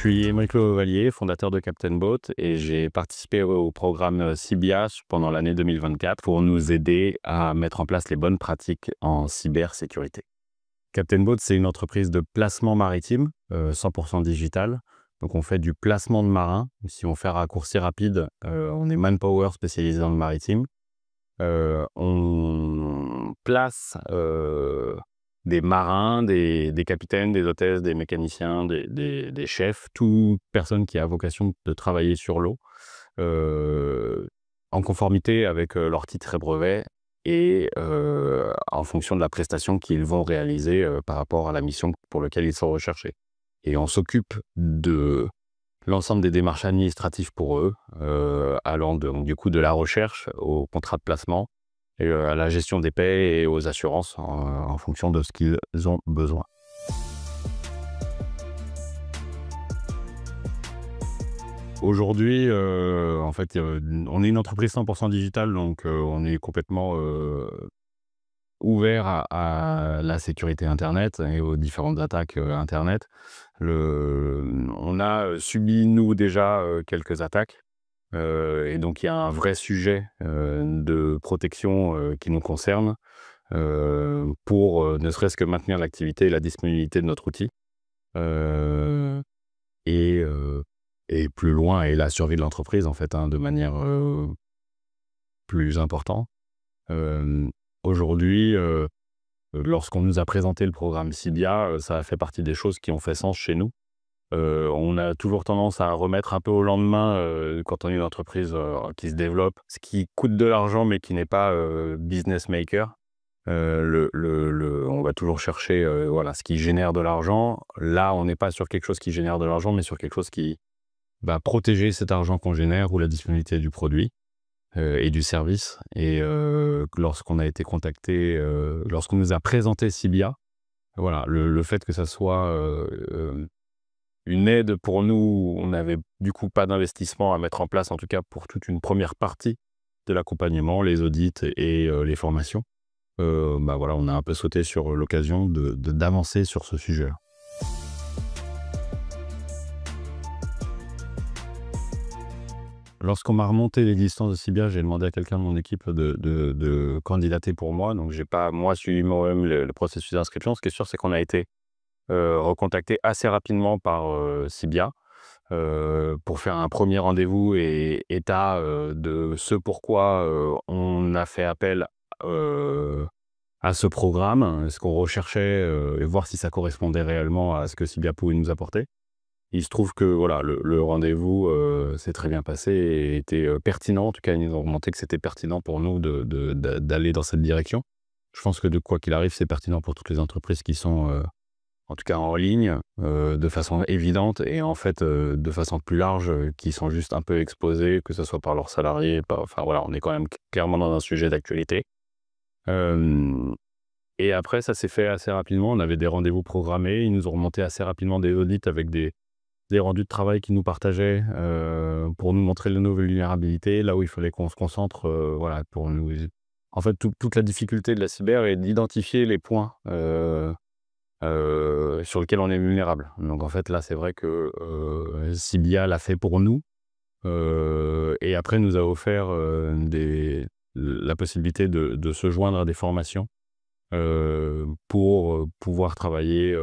suis Émeric Levalier, fondateur de Captain Boat et j'ai participé au programme CIBIA pendant l'année 2024 pour nous aider à mettre en place les bonnes pratiques en cybersécurité. Captain Boat, c'est une entreprise de placement maritime, 100% digital. Donc on fait du placement de marins. Si on fait un raccourci rapide, on est manpower spécialisé dans le maritime. On place des marins, des capitaines, des hôtesses, des mécaniciens, des chefs, toute personne qui a vocation de travailler sur l'eau, en conformité avec leur titre et brevet et en fonction de la prestation qu'ils vont réaliser par rapport à la mission pour laquelle ils sont recherchés. Et on s'occupe de l'ensemble des démarches administratives pour eux, allant du coup de la recherche au contrat de placement et à la gestion des paies et aux assurances en fonction de ce qu'ils ont besoin. Aujourd'hui, en fait, on est une entreprise 100% digitale, donc on est complètement ouvert à la sécurité Internet et aux différentes attaques Internet. On a subi, nous, déjà quelques attaques. Et donc, il y a un vrai sujet de protection qui nous concerne pour ne serait-ce que maintenir l'activité et la disponibilité de notre outil. Et plus loin, et la survie de l'entreprise, en fait, de manière plus importante. Aujourd'hui, lorsqu'on nous a présenté le programme CIBIA, ça a fait partie des choses qui ont fait sens chez nous. On a toujours tendance à remettre un peu au lendemain quand on est une entreprise qui se développe, ce qui coûte de l'argent mais qui n'est pas business maker. On va toujours chercher voilà, ce qui génère de l'argent. Là, on n'est pas sur quelque chose qui génère de l'argent, mais sur quelque chose qui va protéger cet argent qu'on génère ou la disponibilité du produit et du service. Et lorsqu'on a été contacté, lorsqu'on nous a présenté CIBIA, voilà, le fait que ça soit une aide pour nous, on n'avait du coup pas d'investissement à mettre en place, en tout cas pour toute une première partie de l'accompagnement, les audits et les formations. Voilà, on a un peu sauté sur l'occasion d'avancer sur ce sujet-là. Lorsqu'on m'a remonté l'existence de CIBIA, j'ai demandé à quelqu'un de mon équipe de candidater pour moi. Donc, j'ai pas, moi, suivi moi-même le processus d'inscription. Ce qui est sûr, c'est qu'on a été recontacté assez rapidement par CIBIA pour faire un premier rendez-vous et état de ce pourquoi on a fait appel à ce programme, ce qu'on recherchait et voir si ça correspondait réellement à ce que CIBIA pouvait nous apporter. Il se trouve que voilà, le rendez-vous s'est très bien passé et était pertinent. En tout cas, ils nous ont remonté que c'était pertinent pour nous d'aller dans cette direction. Je pense que de quoi qu'il arrive, c'est pertinent pour toutes les entreprises qui sont en tout cas en ligne, de façon évidente et en fait de façon plus large, qui sont juste un peu exposés, que ce soit par leurs salariés, enfin voilà, on est quand même clairement dans un sujet d'actualité. Et après, ça s'est fait assez rapidement. On avait des rendez-vous programmés. Ils nous ont remonté assez rapidement des audits avec des rendus de travail qu'ils nous partageaient pour nous montrer les nouvelles vulnérabilités, là où il fallait qu'on se concentre, voilà, pour nous. En fait, toute la difficulté de la cyber est d'identifier les points sur lesquels on est vulnérable. Donc en fait, là, c'est vrai que CIBIA l'a fait pour nous et après nous a offert la possibilité de se joindre à des formations pour pouvoir travailler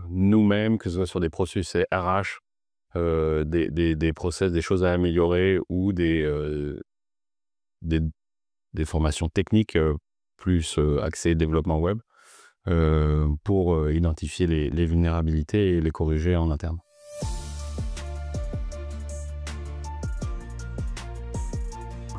nous-mêmes, que ce soit sur des processus RH, des process, des choses à améliorer ou des formations techniques plus axées développement web pour identifier les vulnérabilités et les corriger en interne.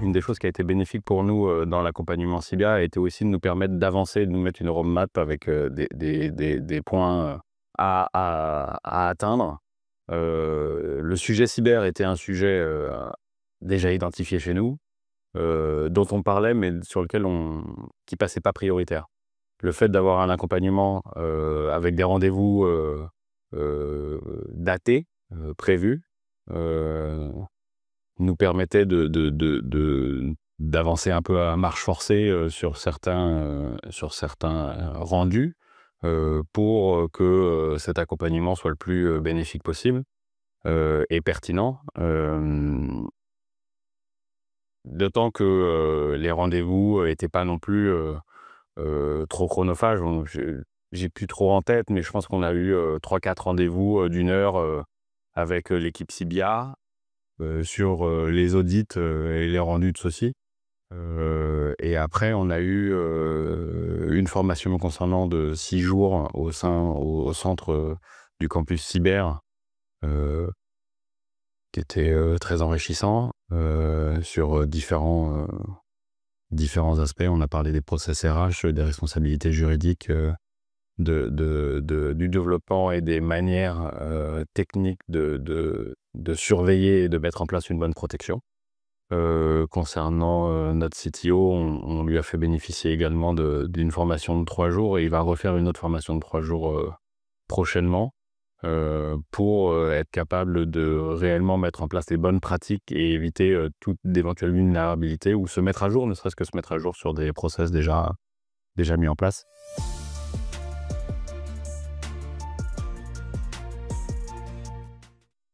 Une des choses qui a été bénéfique pour nous dans l'accompagnement CIBIA a été aussi de nous permettre d'avancer, de nous mettre une roadmap avec des points à atteindre. Le sujet cyber était un sujet déjà identifié chez nous, dont on parlait, mais sur lequel qui passait pas prioritaire. Le fait d'avoir un accompagnement avec des rendez-vous datés, prévus, nous permettait d'avancer un peu à marche forcée sur certains rendus pour que cet accompagnement soit le plus bénéfique possible. et pertinent. D'autant que, les rendez-vous étaient pas non plus, trop chronophages. J'ai plus trop en tête, mais je pense qu'on a eu, 3-4 rendez-vous, d'1 heure, avec, l'équipe Cibia, sur, les audits, et les rendus de ceux-ci. Et après on a eu, une formation me concernant de 6 jours au centre, du campus cyber, heu, qui était, très enrichissant, sur, différents aspects. On a parlé des process RH, des responsabilités juridiques, du développement et des manières, techniques de surveiller et de mettre en place une bonne protection. Concernant, notre CTO, on lui a fait bénéficier également d'une formation de 3 jours et il va refaire une autre formation de 3 jours, prochainement, pour, être capable de réellement mettre en place les bonnes pratiques et éviter, toute d'éventuelle vulnérabilité ou se mettre à jour, ne serait-ce que se mettre à jour sur des process déjà mis en place.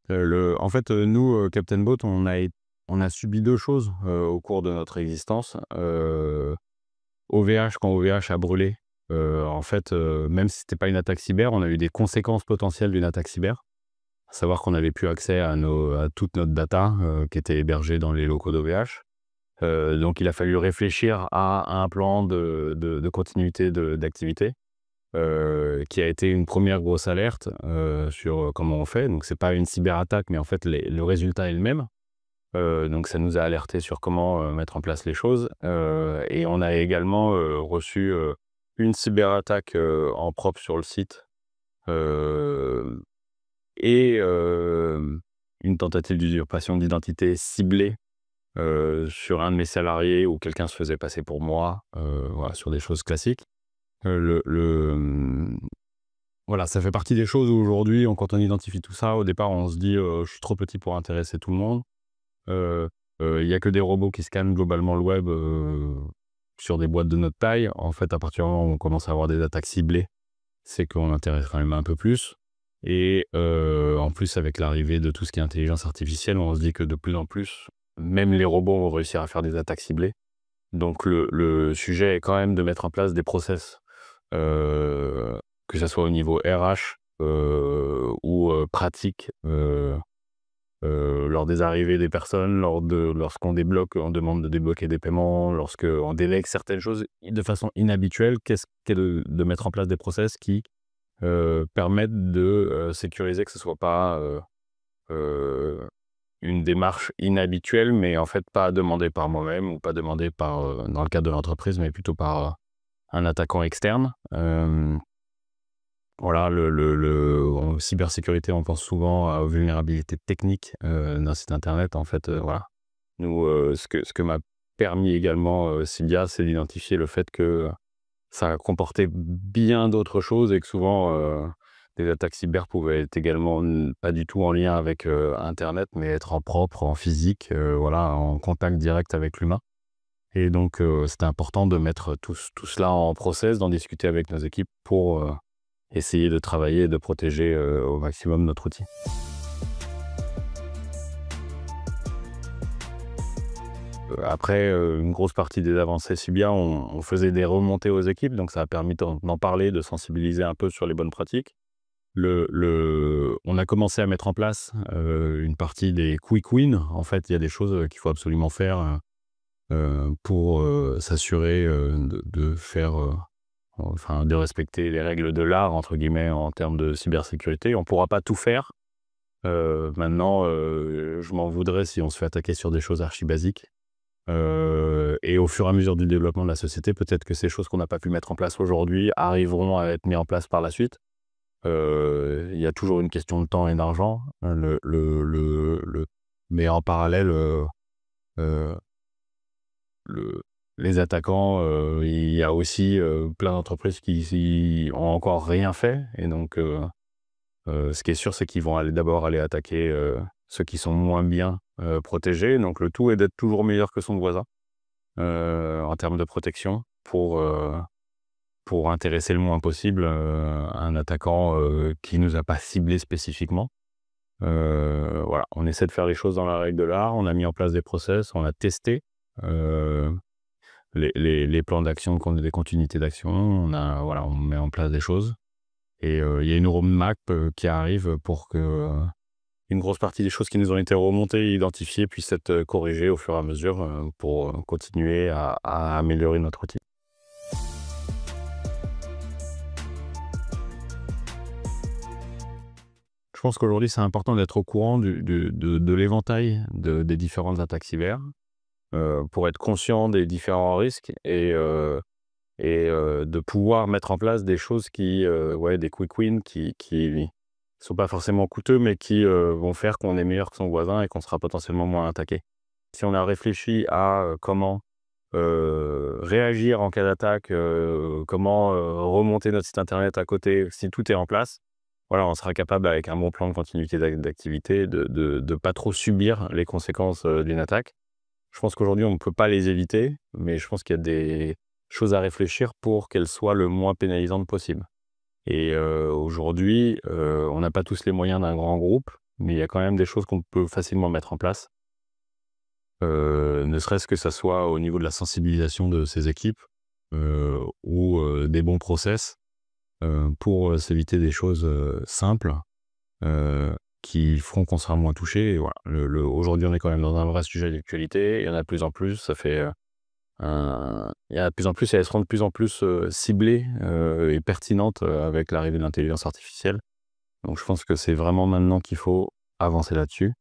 En fait, nous, Captain Boat, on a subi 2 choses, au cours de notre existence. OVH, quand OVH a brûlé, en fait, même si c'était pas une attaque cyber, on a eu des conséquences potentielles d'une attaque cyber. À savoir qu'on n'avait plus accès à toute notre data, qui était hébergée dans les locaux d'OVH. Donc il a fallu réfléchir à un plan de continuité d'activité, qui a été une première grosse alerte, sur, comment on fait. Donc c'est pas une cyberattaque, mais en fait le résultat est le même. Donc ça nous a alertés sur comment, mettre en place les choses, et on a également, reçu, une cyberattaque, en propre sur le site, heu et une tentative d'usurpation d'identité ciblée, sur un de mes salariés où quelqu'un se faisait passer pour moi, voilà, sur des choses classiques. Voilà, ça fait partie des choses où aujourd'hui, quand on identifie tout ça, au départ, on se dit: «Je suis trop petit pour intéresser tout le monde». Heu il y a que des robots qui scannent globalement le web, sur des boîtes de notre taille. En fait, à partir du moment où on commence à avoir des attaques ciblées, c'est qu'on intéresse quand même un peu plus et en plus, avec l'arrivée de tout ce qui est intelligence artificielle, on se dit que de plus en plus, même les robots vont réussir à faire des attaques ciblées. Donc le sujet est quand même de mettre en place des process, que ça soit au niveau RH, ou pratique, lors des arrivées des personnes, lorsqu'on on demande de débloquer des paiements, lorsqu'on délègue certaines choses de façon inhabituelle, qu'est-ce qu'est de mettre en place des process qui, permettent de, sécuriser, que ce soit pas, heu, une démarche inhabituelle, mais en fait pas demandée par moi-même ou pas demandée par, dans le cadre de l'entreprise, mais plutôt par, un attaquant externe. Voilà, en cybersécurité, on pense souvent aux vulnérabilités techniques, d'un site internet. En fait, voilà. Nous, ce que m'a permis également, Cydia, c'est d'identifier le fait que ça comportait bien d'autres choses et que souvent, des attaques cyber pouvaient être également pas du tout en lien avec, internet, mais être en propre, en physique, voilà, en contact direct avec l'humain. Et donc, c'était important de mettre tout cela en process, d'en discuter avec nos équipes pour, essayer de travailler et de protéger, au maximum notre outil. Après, une grosse partie des avancées Cibia, on faisait des remontées aux équipes, donc ça a permis d'en parler, de sensibiliser un peu sur les bonnes pratiques. On a commencé à mettre en place, une partie des quick wins. En fait, il y a des choses, qu'il faut absolument faire, pour, s'assurer, de faire, enfin, de respecter les «règles de l'art» entre guillemets en termes de cybersécurité. On pourra pas tout faire. Maintenant, je m'en voudrais si on se fait attaquer sur des choses archi basiques. Et au fur et à mesure du développement de la société, peut-être que ces choses qu'on n'a pas pu mettre en place aujourd'hui arriveront à être mis en place par la suite. Il y a toujours une question de temps et d'argent, hein, mais en parallèle, heu, le les attaquants, il y a aussi, plein d'entreprises qui ont encore rien fait et donc ce qui est sûr, c'est qu'ils vont d'abord aller attaquer, ceux qui sont moins bien, protégés. Donc le tout est d'être toujours meilleur que son voisin, en termes de protection pour intéresser le moins possible, un attaquant, qui nous a pas ciblés spécifiquement. Voilà, on essaie de faire les choses dans la règle de l'art. On a mis en place des process, on a testé, les plans d'action, des continuités d'action. Voilà, on met en place des choses et il y a une roadmap, qui arrive pour que, une grosse partie des choses qui nous ont été remontées et identifiées puissent être, corrigées au fur et à mesure, pour, continuer à améliorer notre outil. Je pense qu'aujourd'hui, c'est important d'être au courant de l'éventail des différentes attaques cyber, pour être conscient des différents risques et de pouvoir mettre en place des choses des quick wins qui sont pas forcément coûteux, mais qui, vont faire qu'on est meilleur que son voisin et qu'on sera potentiellement moins attaqué. Si on a réfléchi à, comment, réagir en cas d'attaque, comment, remonter notre site internet à côté, si tout est en place, voilà, on sera capable avec un bon plan de continuité d'activité de pas trop subir les conséquences, d'une attaque. Je pense qu'aujourd'hui, on ne peut pas les éviter, mais je pense qu'il y a des choses à réfléchir pour qu'elles soient le moins pénalisantes possible. Et aujourd'hui, on n'a pas tous les moyens d'un grand groupe, mais il y a quand même des choses qu'on peut facilement mettre en place. Ne serait-ce que ça soit au niveau de la sensibilisation de ces équipes, ou des bons process, pour s'éviter des choses, simples, qui feront qu'on sera moins touché et voilà. Aujourd'hui, on est quand même dans un vrai sujet d'actualité. Il y en a de plus en plus, ça fait, il y a de plus en plus et elles seront de plus en plus, ciblées, et pertinentes, avec l'arrivée de l'intelligence artificielle. Donc je pense que c'est vraiment maintenant qu'il faut avancer là-dessus